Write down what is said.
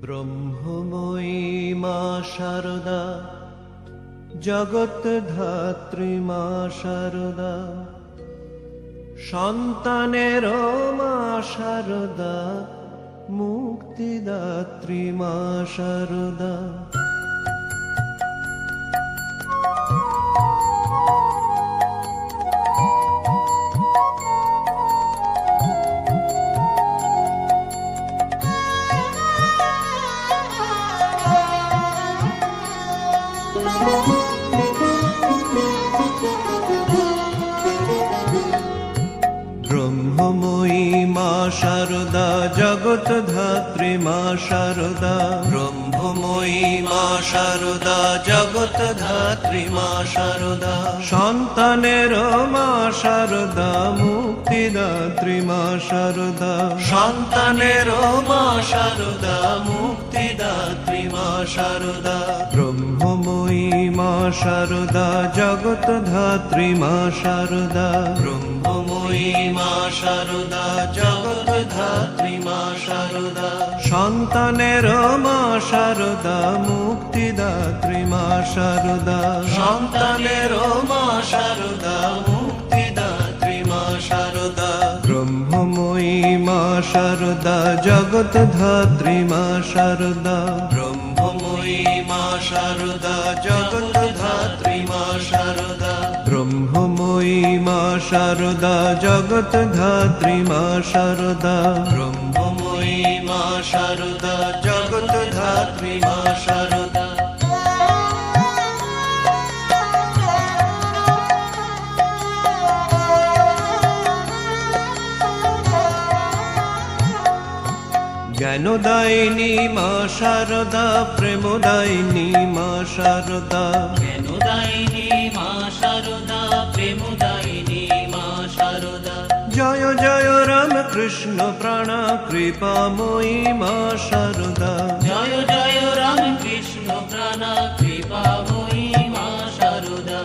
ব্রহ্মময়ী মা শারদা, জগৎ ধাত্রী মা শারদা, সন্তানের মা শারদা, মুক্তিদাত্রী মা শারদা। ব্রহ্মময়ী মা শারদা, জগৎ ধাত্রী মা শারদা, ব্রহ্মময়ী মা শারদা, জগৎ ধাত্রী মা শারদা, সন্তানের মা শারদা, মুক্তিদাত্রী মা শারদা, সন্তানের মা শারদা, মুক্তিদাত্রী মা শারদা। ব্রহ্মময়ী মা শারদা, জগৎ ধাত্রী মা শারদা, ব্রহ্মময়ী মা শারদা, জগৎ ধাত্রী মা শারদা, সন্তানের মা শারদা, মুক্তিদাত্রী মা শারদা, সন্তানের মা শারদা, মুক্তিদাত্রী মা শারদা। ব্রহ্মময়ী মা শারদা, জগৎ ধাত্রী মা শারদা, ব্রহ্মময়ী মা শারদা, জগৎ ধাত্রী মা শারদা, ব্রহ্মময়ী মা শারদা, জগৎ ধাত্রী মা শারদা, ব্রহ্মময়ী মা শারদা, জগৎ ধাত্রী মা শারদা। জ্ঞানদায়িনী মা শারদা, প্রেমদায়িনী মা শারদা, জ্ঞানদায়িনী মা শারদা, প্রেমদায়িনী মা শারদা। জয় জয় রাম কৃষ্ণ প্রাণ কৃপাময়ী মা শারদা।